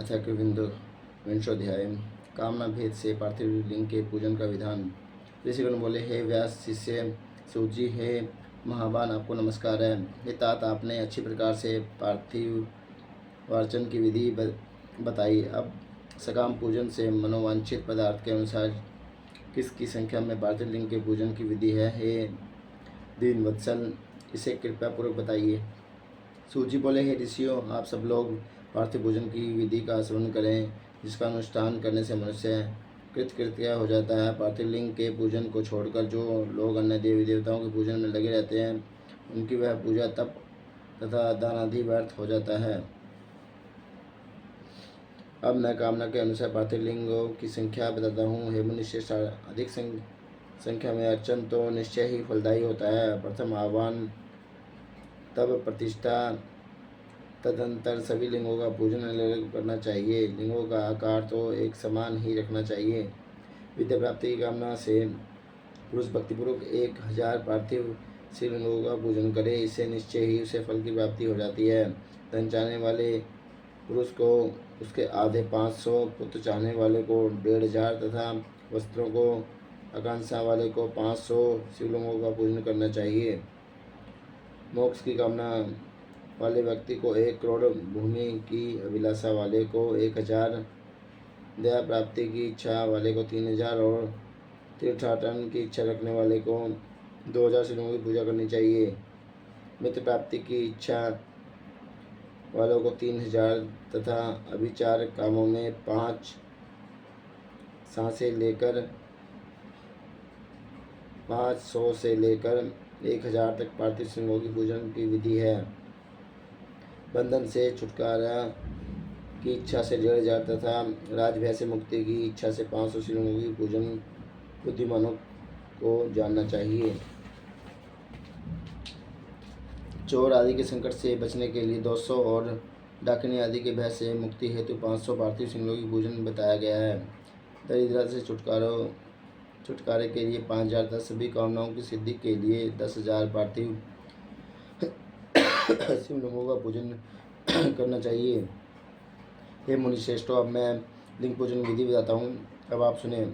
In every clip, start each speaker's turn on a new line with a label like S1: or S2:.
S1: अथ विंशोध्याय कामना भेद से पार्थिव लिंग के पूजन का विधान। ऋषिगण बोले, हे व्यास शिष्य सूजी, हे महाबान, आपको नमस्कार है। हे तात, आपने अच्छी प्रकार से पार्थिव वार्चन की विधि बताई। अब सकाम पूजन से मनोवांछित पदार्थ के अनुसार किसकी संख्या में पार्थिव लिंग के पूजन की विधि है? हे दीन वत्सल, इसे कृपया पूर्वक बताइए। सूजी बोले, हे ऋषियों, आप सब लोग पार्थिव पूजन की विधि का श्रवण करें, जिसका अनुष्ठान करने से मनुष्य कृतकृत्य हो जाता है। पार्थिव लिंग के पूजन को छोड़कर जो लोग अन्य देवी देवताओं के पूजन में लगे रहते हैं, उनकी वह पूजा तप तथा दान आदि व्यर्थ हो जाता है। अब मैं कामना के अनुसार पार्थिव लिंगों की संख्या बताता हूँ। हे मुनिश्रेष्ठ, अधिक संख्या में अर्चन तो निश्चय ही फलदायी होता है। प्रथम आह्वान, तब प्रतिष्ठा, तदंतर सभी लिंगों का पूजन अलग अलग करना चाहिए। लिंगों का आकार तो एक समान ही रखना चाहिए। विद्या प्राप्ति की कामना से पुरुष भक्तिपूर्वक 1000 पार्थिव शिवलिंगों का पूजन करे, इससे निश्चय ही उसे फल की प्राप्ति हो जाती है। धन चाहने वाले पुरुष को उसके आधे 500, पुत्र चाहने वाले को 1500 तथा वस्त्रों को आकांक्षा वाले को 500 शिवलिंगों का पूजन करना चाहिए। मोक्ष की कामना वाले व्यक्ति को 1 करोड़, भूमि की अभिलाषा वाले को 1000, दया प्राप्ति की इच्छा वाले को 3000 और तीर्थाटन की इच्छा रखने वाले को 2000 शिवलिंगों की पूजा करनी चाहिए। मित्र प्राप्ति की इच्छा वालों को 3000 तथा अभिचार कामों में 500 से लेकर 1000 तक पार्थिव शिवलिंगों की पूजन की विधि है। बंधन से छुटकारा की इच्छा से 1500 तथा राजभय से मुक्ति की इच्छा से 500 शिवलिंगों की पूजन बुद्धिमानों को जानना चाहिए। चोर आदि के संकट से बचने के लिए 200 और डाकिनी आदि के भय से मुक्ति हेतु 500 पार्थिव शिवलिंगों की पूजन बताया गया है। दरिद्रता से छुटकारे के लिए 5000 तथा सभी कामनाओं की सिद्धि के लिए 10,000 पार्थिव शिवलिंगों का पूजन करना चाहिए। हे मुनिश्रेष्ठों, अब मैं लिंग पूजन विधि बताता हूँ, अब आप सुने।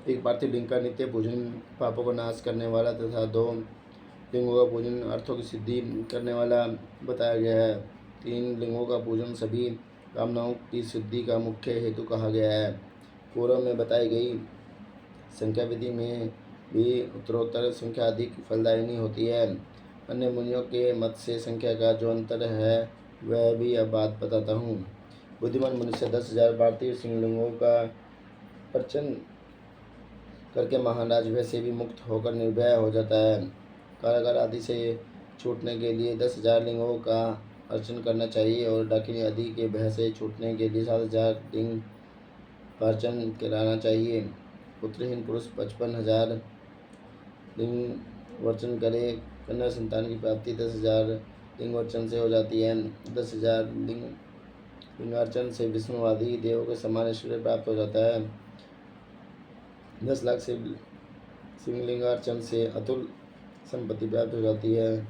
S1: एक पार्थिव लिंग का नित्य पूजन पापों को नाश करने वाला तथा 2 लिंगों का पूजन अर्थों की सिद्धि करने वाला बताया गया है। 3 लिंगों का पूजन सभी कामनाओं की सिद्धि का मुख्य हेतु कहा गया है। पूर्व में बताई गई संख्या विधि में भी उत्तरोत्तर संख्या अधिक फलदायिनी होती है। अन्य मुनियों के मत से संख्या का जो अंतर है वह भी अब बात बताता हूँ। बुद्धिमान मनुष्य 10,000 पार्थिव शिवलिंगों का अर्चन करके महाराज भय से भी मुक्त होकर निर्भय हो जाता है। कारागार आदि से छूटने के लिए 10,000 लिंगों का अर्चन करना चाहिए और डाकिनी आदि के भय से छूटने के लिए 7,000 लिंग अर्चन कराना चाहिए। पुत्रहीन पुरुष 55,000 लिंग अर्चन करे। कन्या संतान की प्राप्ति 10,000 लिंग अर्चन से हो जाती है। 10,000 लिंगार्चन से विष्णु आदि देवों के समान ऐश्वर्य प्राप्त हो जाता है। 10 लाख शिवलिंगार्चन से अतुल संपत्ति प्राप्त हो जाती है।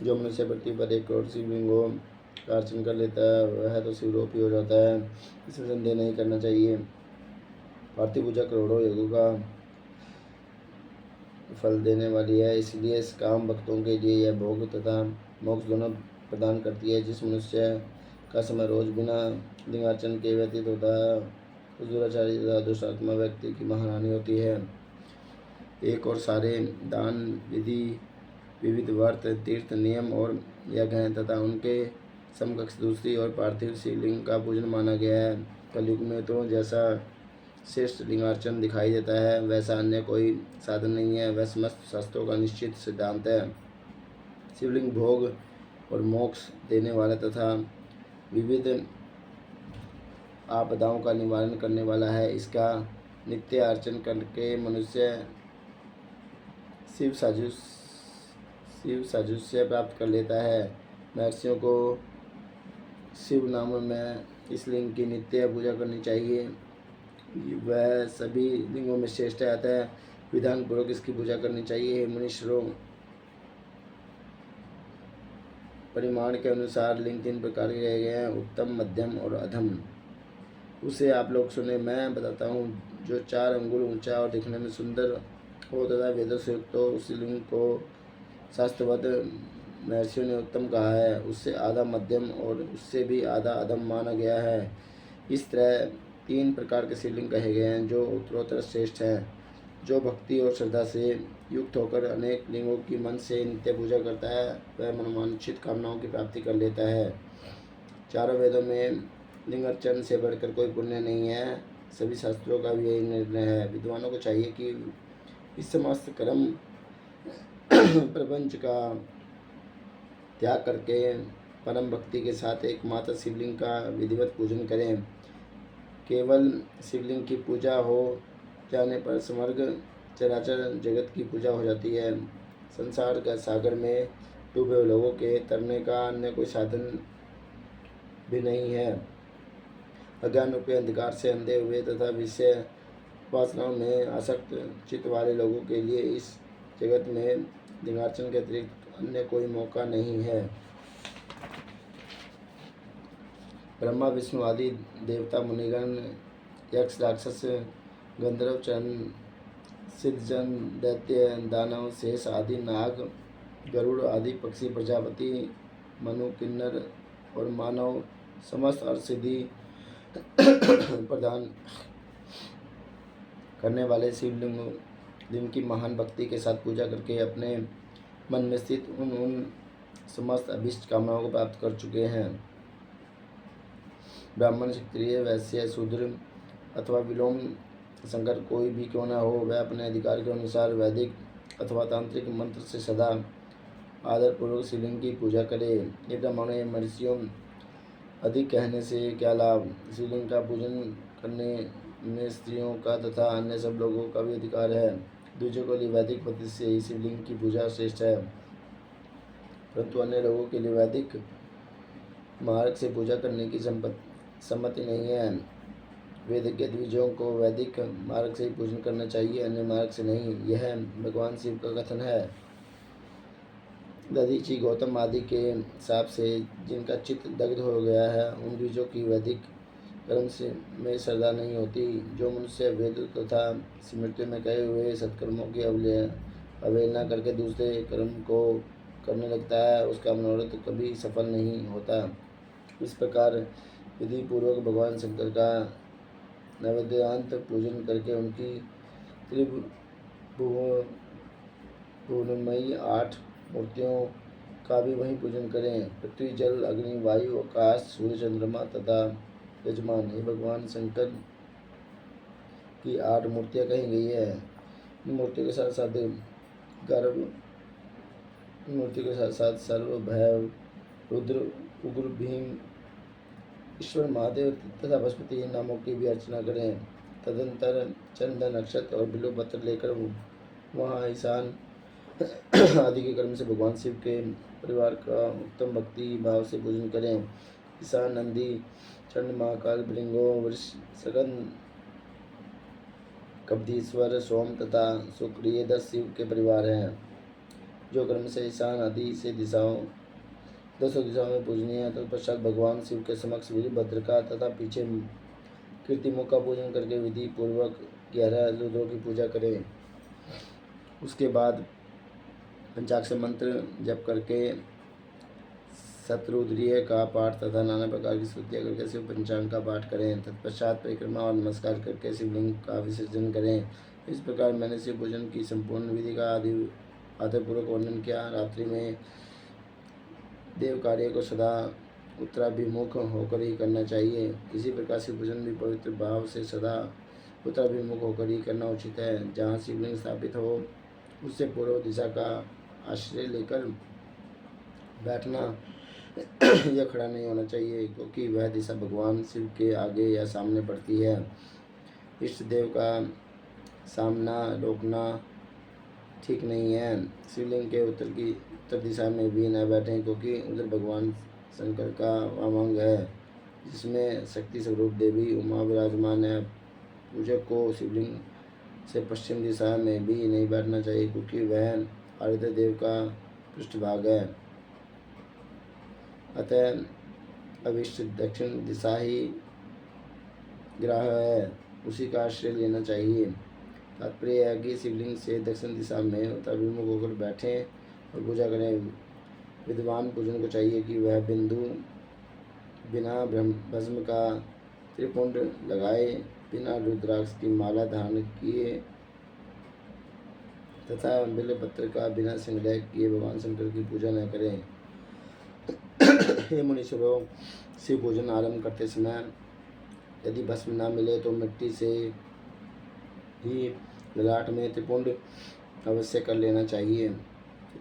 S1: जो मनुष्य पृथ्वी पर 1 करोड़ शिवलिंगों का अर्चन कर लेता है वह तो शिवरूपी हो जाता है, इसमें संदेह नहीं करना चाहिए। पार्थिव पूजा करोड़ों योगों का फल देने वाली है, इसलिए इस काम भक्तों के लिए यह भोग तथा मोक्ष दोनों प्रदान करती है। जिस मनुष्य का समय रोज बिना लिंगार्चन के व्यतीत होता है उस दुराचारी तथा दुष्टात्मा व्यक्ति की महाहानि होती है। एक और सारे दान विधि, विविध व्रत, तीर्थ, नियम और यज्ञ हैं तथा उनके समकक्ष दूसरी और पार्थिव शिवलिंग का पूजन माना गया है। कलयुग में तो जैसा श्रेष्ठ लिंगार्चन दिखाई देता है वैसा अन्य कोई साधन नहीं है, वह समस्त शास्त्रों का निश्चित सिद्धांत है। शिवलिंग भोग और मोक्ष देने वाला तथा विविध आपदाओं का निवारण करने वाला है। इसका नित्य अर्चन करके मनुष्य शिव साजुष्य प्राप्त कर लेता है। महर्षियों को शिव नाम में इस लिंग की नित्य पूजा करनी चाहिए। वह सभी लिंगों में श्रेष्ठ है, अतः विधान पूर्वक इसकी पूजा करनी चाहिए। मुनीश्वरों, परिमाण के अनुसार लिंग 3 प्रकार के कहे गए हैं, उत्तम, मध्यम और अधम। उसे आप लोग सुने, मैं बताता हूँ। जो 4 अंगुल ऊंचा और दिखने में सुंदर हो तथा वेदों से युक्त हो, उस लिंग को शास्त्रवत महर्षियों ने उत्तम कहा है। उससे आधा मध्यम और उससे भी आधा अधम माना गया है। इस तरह 3 प्रकार के शिवलिंग कहे गए हैं, जो उत्तरोत्तर श्रेष्ठ हैं। जो भक्ति और श्रद्धा से युक्त होकर अनेक लिंगों की मन से नित्य पूजा करता है, वह मनोवांछित कामनाओं की प्राप्ति कर लेता है। चारों वेदों में लिंग अर्चन से बढ़कर कोई पुण्य नहीं है। सभी शास्त्रों का भी यही निर्णय है। विद्वानों को चाहिए कि इस समस्त कर्म प्रपंच का त्याग करके परम भक्ति के साथ एकमात्र शिवलिंग का विधिवत पूजन करें। केवल शिवलिंग की पूजा हो जाने पर समग्र चराचर जगत की पूजा हो जाती है। संसार का सागर में डूबे हुए लोगों के तरने का अन्य कोई साधन भी नहीं है। अज्ञान रूपी अंधकार से अंधे हुए तथा विषय वासनाओं में आसक्त चित्त वाले लोगों के लिए इस जगत में लिंगार्चन के अतिरिक्त अन्य कोई मौका नहीं है। ब्रह्मा, विष्णु आदि देवता, मुनिगण, यक्ष, राक्षस, गंधर्व, चरण, सिद्धजन, दैत्य, दानव, शेष आदि, नाग, गरुड़ आदि पक्षी, प्रजापति, मनु, किन्नर और मानव समस्त अर्थ सिद्धि प्रदान करने वाले शिवलिंग की महान भक्ति के साथ पूजा करके अपने मन में स्थित उन समस्त अभीष्ट कामनाओं को प्राप्त कर चुके हैं। ब्राह्मण, क्षत्रिय, वैश्य, शूद्र अथवा विलोम शंकर कोई भी क्यों न हो, वह अपने अधिकार के अनुसार वैदिक अथवा तांत्रिक मंत्र से सदा आदरपूर्वक शिवलिंग की पूजा करे। ये ब्राह्मणों एवं महर्षियों अधिक कहने से क्या लाभ। शिवलिंग का पूजन करने में स्त्रियों का तथा अन्य सब लोगों का भी अधिकार है। दूसरों के लिए वैदिक पद्धति से ही शिवलिंग की पूजा श्रेष्ठ है, परंतु अन्य लोगों के लिए वैदिक मार्ग से पूजा करने की सम्मति नहीं है। वेदज्ञ द्विजों को वैदिक मार्ग से ही पूजन करना चाहिए, अन्य मार्ग से नहीं। यह भगवान शिव का कथन है। दधीची, गौतम आदि के शाप से जिनका चित्त दग्ध हो गया है, उन द्विजों की वैदिक कर्म से में श्रद्धा नहीं होती। जो मनुष्य वेद तथा स्मृतियों में कहे हुए सत्कर्मों की अवहेलना करके दूसरे कर्म को करने लगता है, उसका मनोरथ कभी सफल नहीं होता। इस प्रकार विधि पूर्वक भगवान शंकर का नैवेद्यांत पूजन करके उनकी त्रिभुवनमयी 8 मूर्तियों का भी वहीं पूजन करें। पृथ्वी, जल, अग्नि, वायु, आकाश, सूर्य, चंद्रमा तथा यजमान, ये भगवान शंकर की 8 मूर्तियाँ कही गई है। इन मूर्तियों के साथ साथ सर्व, भैरव, रुद्र, उग्र, भीम, ईश्वर, महादेव तथा पशुपति नामों की भी अर्चना करें। तदंतर चंदन, नक्षत्र और बिल्व पत्र लेकर वहाँ ईशान आदि के कर्म से भगवान शिव के परिवार का उत्तम भक्ति भाव से पूजन करें। ईशान, नंदी, चंड, महाकाल, भृंगो, वृषगन, कब्दीश्वर, सोम तथा शुक्र, ये 10 शिव के परिवार हैं। जो कर्म से ईशान आदि से 10 दिशाओं में पूजनीय है, तत्पश्चात भगवान शिव के समक्ष वीरभद्र का तथा पीछे कीर्तिमुख का पूजन करके विधि पूर्वक 11 रुद्रों की पूजा करें। उसके बाद पंचाक्षर मंत्र जप करके शतरुद्रीय का पाठ तथा नाना प्रकार की स्तुतियाँ करके शिव पंचांग का पाठ करें। तत्पश्चात परिक्रमा और नमस्कार करके शिवलिंग का विसर्जन करें। इस प्रकार मैंने शिव पूजन की संपूर्ण विधि का आदरपूर्वक वर्णन किया। रात्रि में देव कार्य को सदा उत्तराभिमुख होकर ही करना चाहिए। इसी प्रकार शिव पूजन भी पवित्र भाव से सदा उत्तराभिमुख होकर ही करना उचित है। जहाँ शिवलिंग स्थापित हो उससे पूर्व दिशा का आश्रय लेकर बैठना या खड़ा नहीं होना चाहिए, क्योंकि वह दिशा भगवान शिव के आगे या सामने पड़ती है। इष्ट देव का सामना रोकना ठीक नहीं है। शिवलिंग के उत्तर दिशा में भी न बैठें, क्योंकि उधर भगवान शंकर का वामांग है, जिसमें शक्ति स्वरूप देवी उमा विराजमान है। पूजक को शिवलिंग से पश्चिम दिशा में भी नहीं बैठना चाहिए, क्योंकि वह आदित्य देव का पृष्ठभाग है। अतः अभिष्ट दक्षिण दिशा ही ग्रह है, उसी का आश्रय लेना चाहिए। तात्पर्य है कि शिवलिंग से दक्षिण दिशा में उत्तराभिमुख होकर बैठें और पूजा करें। विद्वान पूजन को चाहिए कि वह बिना भस्म का त्रिपुंड लगाए, बिना रुद्राक्ष की माला धारण किए तथा बेलपत्र का बिना संग्रह किए भगवान शंकर की पूजा न करें। हे मुनीश्वरों, शिव पूजन आरंभ करते समय यदि भस्म न मिले तो मिट्टी से ही ललाट में त्रिपुंड अवश्य कर लेना चाहिए।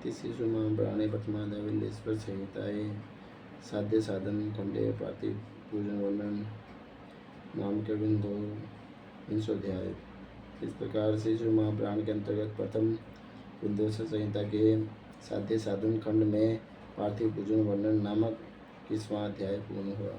S1: श्री महापुराणे प्रथमाध्याय संहिताए साध्य साधन खंडे पार्थिव पूजन वर्णन नाम के बिंदु 300 अध्याय। इस प्रकार से श्री महापुराण के अंतर्गत प्रथम विंध्याचल संहिता के साध्य साधन खंड में पार्थिव पूजन वर्णन नामक 21वां अध्याय पूर्ण हुआ।